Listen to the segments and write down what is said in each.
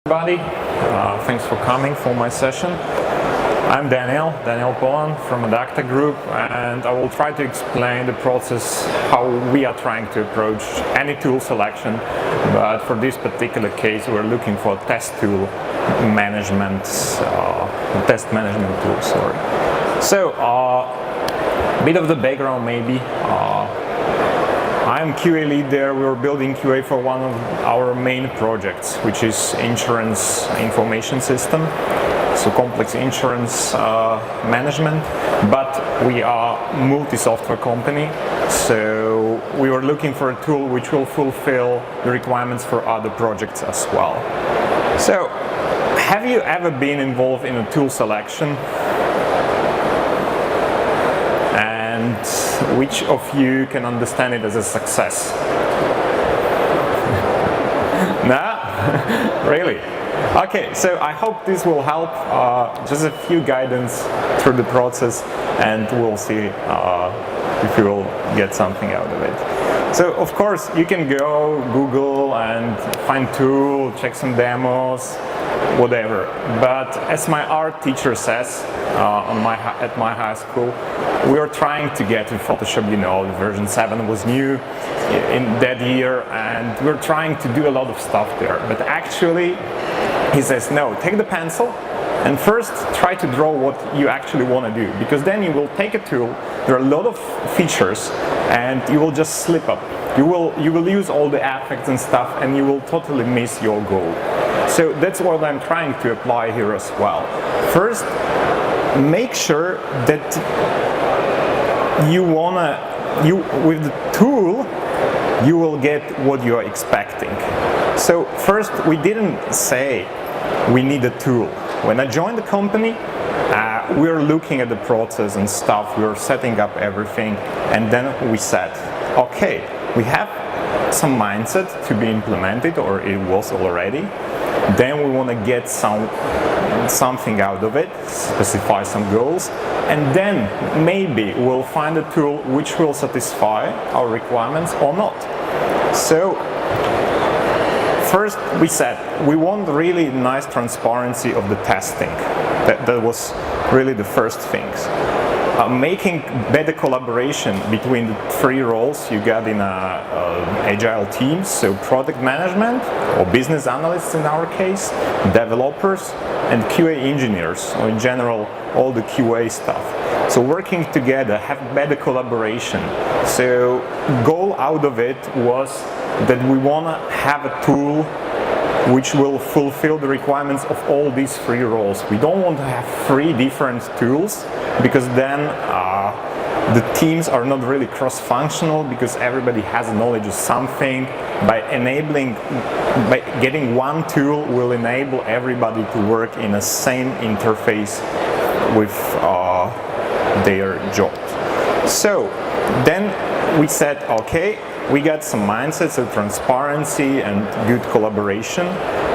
Everybody, thanks for coming for my session. I'm Daniel Polan from Adacta Group, and I will try to explain the process how we are trying to approach any tool selection, but for this particular case we're looking for a test management tool. So a bit of the background maybe. I'm QA lead there. We're building QA for one of our main projects, which is insurance information system. So complex insurance management, but we are multi-software company. So we were looking for a tool which will fulfill the requirements for other projects as well. So have you ever been involved in a tool selection? And which of you can understand it as a success? Nah? Really? Okay, so I hope this will help, just a few guidance through the process, and we'll see if you will get something out of it. So of course you can go Google and find tool, check some demos, whatever. But as my art teacher says at my high school, we were trying to get to Photoshop, you know, version 7 was new in that year, and we're trying to do a lot of stuff there. But actually, he says, no, take the pencil and first try to draw what you actually want to do, because then you will take a tool, there are a lot of features, and you will just slip up. You will use all the effects and stuff, and you will totally miss your goal. So that's what I'm trying to apply here as well. First, make sure that with the tool, you will get what you are expecting. So first, we didn't say we need a tool. When I joined the company, we were looking at the process and stuff, we were setting up everything, and then we said, okay, we have some mindset to be implemented, or it was already. Then we want to get something out of it, specify some goals, and then maybe we'll find a tool which will satisfy our requirements or not. So first we said we want really nice transparency of the testing. That was really the first things. Making better collaboration between the three roles you got in agile teams, so product management or business analysts in our case, developers and QA engineers, or in general all the QA stuff. So working together, have better collaboration. So goal out of it was that we want to have a tool which will fulfill the requirements of all these three roles. We don't want to have three different tools, because then the teams are not really cross-functional, because everybody has knowledge of something. By getting one tool will enable everybody to work in the same interface with their job. So then we said, okay, we got some mindsets of transparency and good collaboration.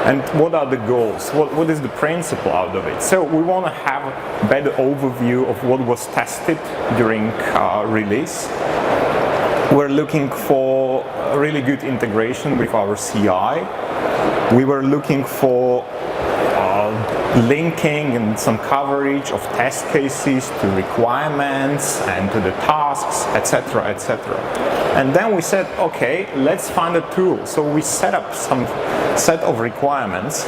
And what are the goals? What is the principle out of it? So we want to have a better overview of what was tested during release. We're looking for a really good integration with our CI. We were looking for linking and some coverage of test cases to requirements and to the tasks, etc., etc. And then we said, okay, let's find a tool. So we set up some set of requirements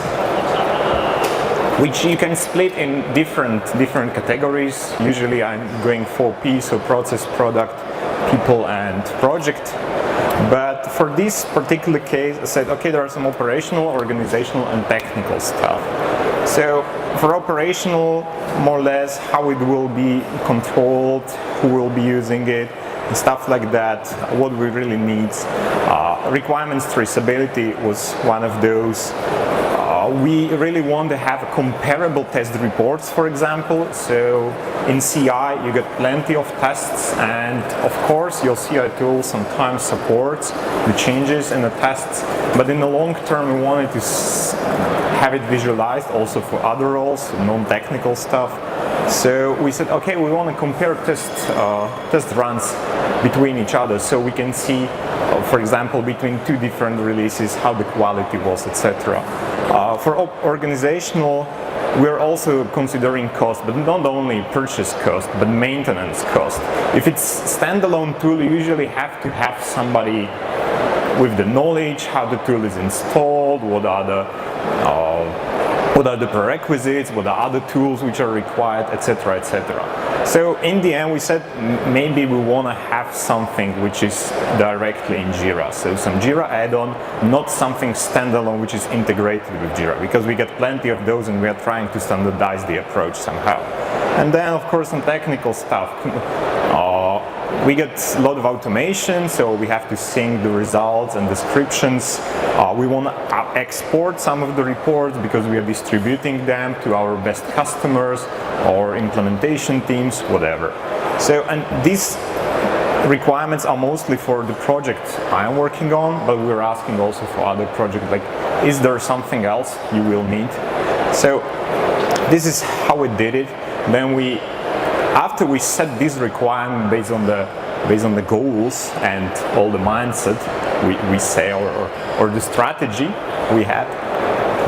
which you can split in different categories. Usually I'm going 4P, so process, product, people and project. But for this particular case, I said, okay, there are some operational, organizational and technical stuff. So for operational, more or less, how it will be controlled, who will be using it, and stuff like that, what we really need. Requirements traceability was one of those. We really want to have comparable test reports, for example. So in CI you get plenty of tests, and of course your CI tool sometimes supports the changes in the tests, but in the long term we wanted to have it visualized also for other roles, non-technical stuff. So we said, okay, we want to compare test runs between each other, so we can see, for example, between two different releases how the quality was, etc. For organizational, we're also considering cost, but not only purchase cost, but maintenance cost. If it's standalone tool, you usually have to have somebody with the knowledge how the tool is installed, what are the prerequisites, what are other tools which are required, etc., etc. So in the end we said maybe we want to have something which is directly in Jira. So some Jira add-on, not something standalone which is integrated with Jira, because we get plenty of those and we are trying to standardize the approach somehow. And then of course some technical stuff. We get a lot of automation, so we have to sync the results and descriptions. We want to export some of the reports because we are distributing them to our best customers or implementation teams, whatever. So, and these requirements are mostly for the project I'm working on, but we're asking also for other projects, like, is there something else you will need? So this is how we did it. Then after we set this requirement based on the goals and all the mindset we say or the strategy we had,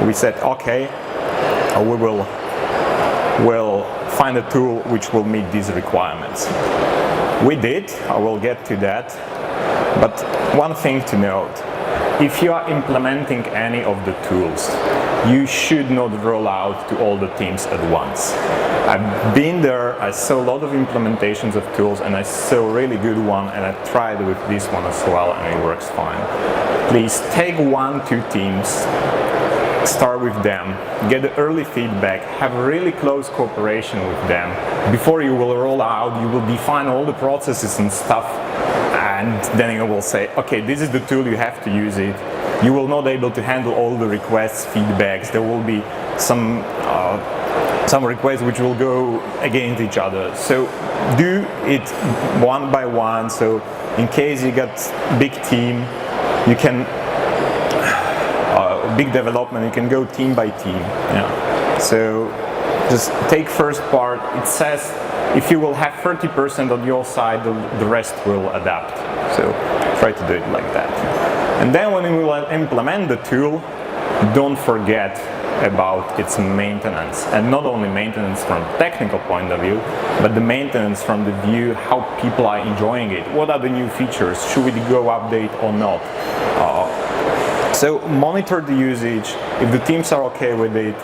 we said, okay, we'll find a tool which will meet these requirements. We did. I will get to that. But one thing to note: if you are implementing any of the tools, you should not roll out to all the teams at once. I've been there, I saw a lot of implementations of tools, and I saw a really good one, and I tried with this one as well, and it works fine. Please take 1-2 teams, start with them, get the early feedback, have really close cooperation with them. Before you will roll out, you will define all the processes and stuff, and then you will say, okay, this is the tool, you have to use it. You will not be able to handle all the requests, feedbacks. There will be some requests which will go against each other. So do it one by one. So in case you got big team, you can big development, you can go team by team. Yeah. So just take first part. It says if you will have 30% on your side, the rest will adapt. So try to do it like that. And then when you will implement the tool, don't forget about its maintenance, and not only maintenance from a technical point of view, but the maintenance from the view how people are enjoying it. What are the new features? Should we go update or not? So monitor the usage, if the teams are okay with it,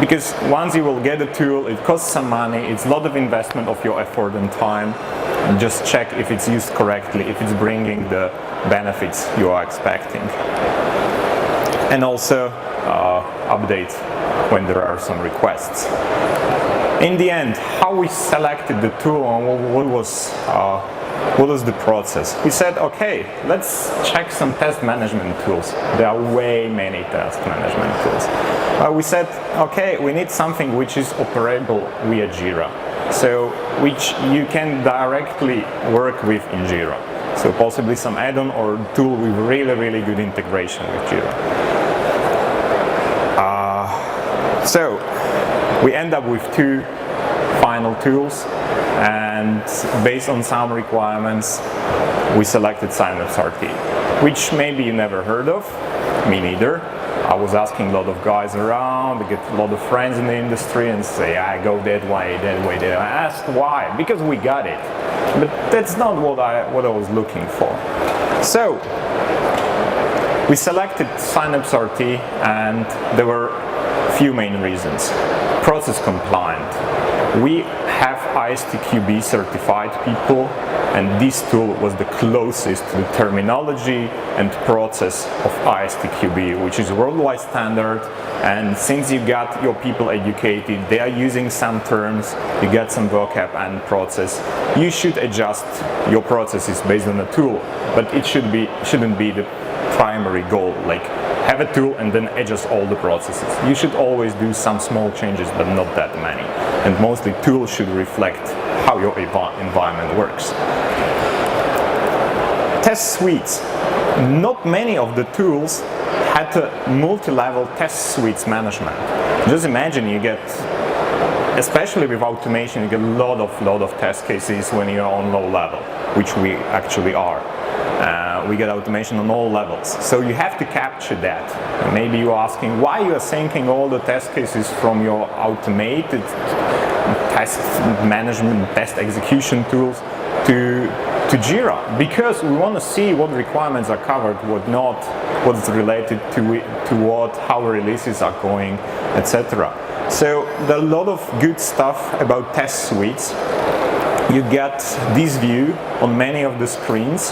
because once you will get a tool, it costs some money, it's a lot of investment of your effort and time. Just check if it's used correctly, if it's bringing the benefits you are expecting. And also update when there are some requests. In the end, how we selected the tool and what was the process? We said, okay, let's check some test management tools. There are way many test management tools. We said, okay, we need something which is operable via Jira, so which you can directly work with in Jira. So possibly some add-on or tool with really good integration with Jira. So we end up with 2 final tools, and based on some requirements we selected synapseRT, which maybe you never heard of, me neither. I was asking a lot of guys around, I get a lot of friends in the industry and say, I go that way. I asked why, because we got it. But that's not what I was looking for. So we selected synapseRT, and there were a few main reasons. Process compliant. We have ISTQB certified people, and this tool was the closest to the terminology and process of ISTQB, which is a worldwide standard. And since you got your people educated, they are using some terms, you get some vocab and process, you should adjust your processes based on the tool, but it shouldn't be the primary goal, like have a tool and then adjust all the processes. You should always do some small changes, but not that many. And mostly tools should reflect how your environment works. Test suites. Not many of the tools had a multi-level test suites management. Just imagine you get, especially with automation, you get a lot of test cases when you're on low level, which we actually are. we get automation on all levels. So you have to capture that. And maybe you're asking why you are syncing all the test cases from your automated test management, test execution tools to Jira, because we want to see what requirements are covered, what not, what's related to what, how releases are going, etc. So there are a lot of good stuff about test suites. You get this view on many of the screens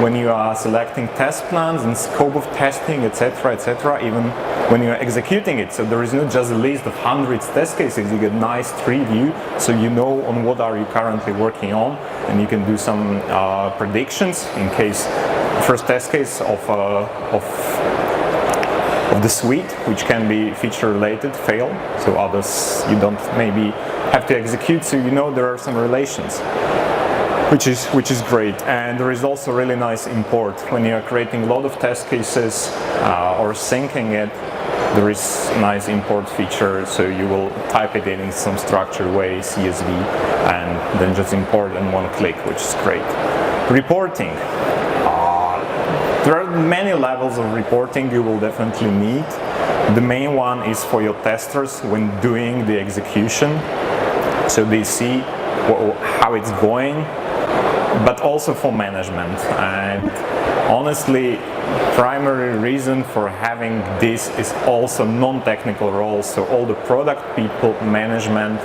when you are selecting test plans and scope of testing, etc., etc., even when you are executing it. So there is not just a list of hundreds of test cases, you get nice tree view, so you know on what are you currently working on, and you can do some predictions in case first test case of the suite, which can be feature related, fail, so others you don't maybe have to execute, so you know there are some relations, which is great. And there is also really nice import when you are creating a lot of test cases or syncing it. There is nice import feature, so you will type it in some structured way, CSV, and then just import in one click, which is great. Reporting. There are many levels of reporting you will definitely need. The main one is for your testers when doing the execution, so they see how it's going, but also for management. And honestly, primary reason for having this is also non-technical roles, so all the product people, management,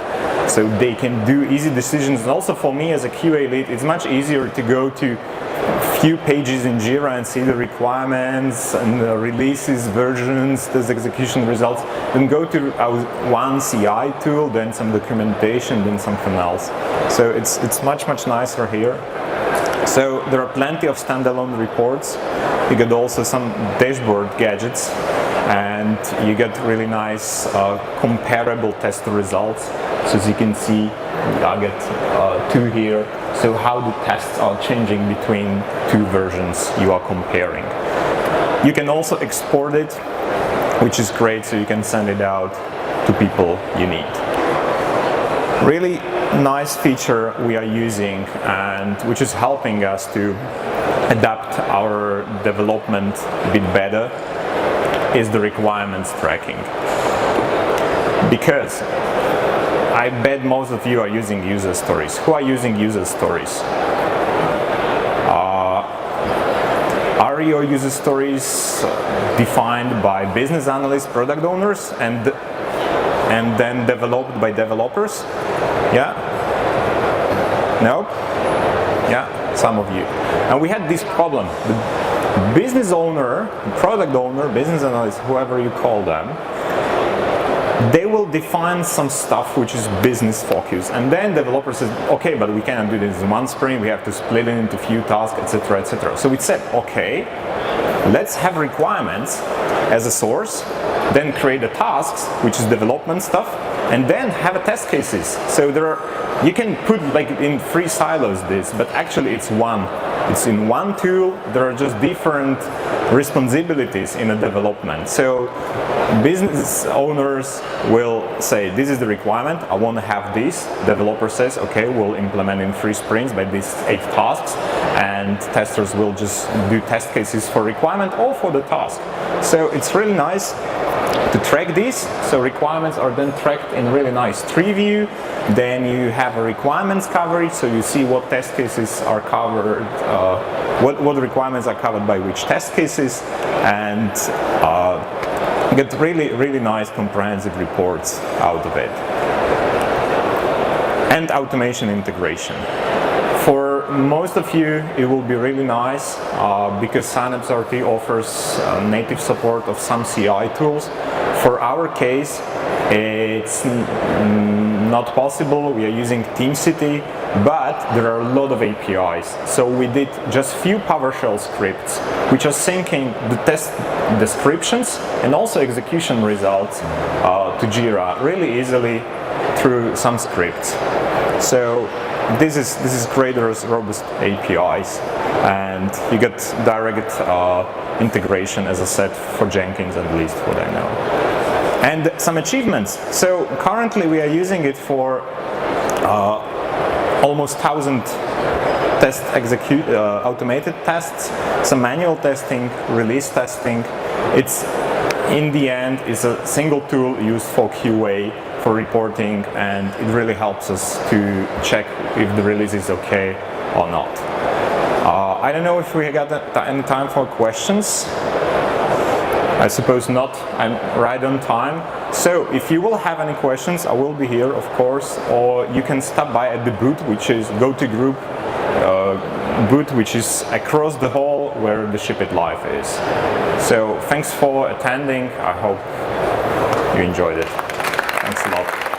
so they can do easy decisions. And also for me as a QA lead, it's much easier to go to few pages in Jira and see the requirements and the releases, versions, test execution results, then go to one CI tool, then some documentation, then something else. So it's much nicer here. So there are plenty of standalone reports. You get also some dashboard gadgets, and you get really nice comparable test results. So as you can see, I get two here. So how the tests are changing between two versions you are comparing. You can also export it, which is great, so you can send it out to people you need. Really nice feature we are using, and which is helping us to adapt our development a bit better, is the requirements tracking. Because I bet most of you are using user stories. Who are using user stories? Are your user stories defined by business analysts, product owners, and then developed by developers? Yeah? Nope? Yeah, some of you. And we had this problem. The business owner, product owner, business analyst, whoever you call them, they will define some stuff which is business focused, and then developer says, okay, but we cannot do this in one sprint, we have to split it into few tasks, etc., etc. So we said, okay, let's have requirements as a source, then create the tasks, which is development stuff, and then have a test cases. So you can put like in 3 silos this, but actually it's one. It's in one tool, there are just different responsibilities in a development. So business owners will say, this is the requirement, I want to have this. Developer says, okay, we'll implement in 3 sprints by these 8 tasks, and testers will just do test cases for requirement or for the task. So it's really nice to track this. So requirements are then tracked in really nice tree view. Then you have a requirements coverage, so you see what test cases are covered, what requirements are covered by which test cases, and get really nice comprehensive reports out of it. And automation integration. For most of you, it will be really nice because synapseRT offers native support of some CI tools. For our case, it's not possible. We are using TeamCity, but there are a lot of APIs. So we did just few PowerShell scripts, which are syncing the test descriptions and also execution results to Jira really easily through some scripts. So this is great, robust APIs, and you get direct integration, as I said, for Jenkins, at least what I know. And some achievements. So currently we are using it for almost 1,000 automated tests, some manual testing, release testing. It's in the end is a single tool used for QA, for reporting, and it really helps us to check if the release is okay or not. I don't know if we got any time for questions. I suppose not. I'm right on time. So if you will have any questions, I will be here, of course, or you can stop by at the booth, which is Adacta Group booth, which is across the hall where the Ship It Live is. So thanks for attending. I hope you enjoyed it. Thanks a lot.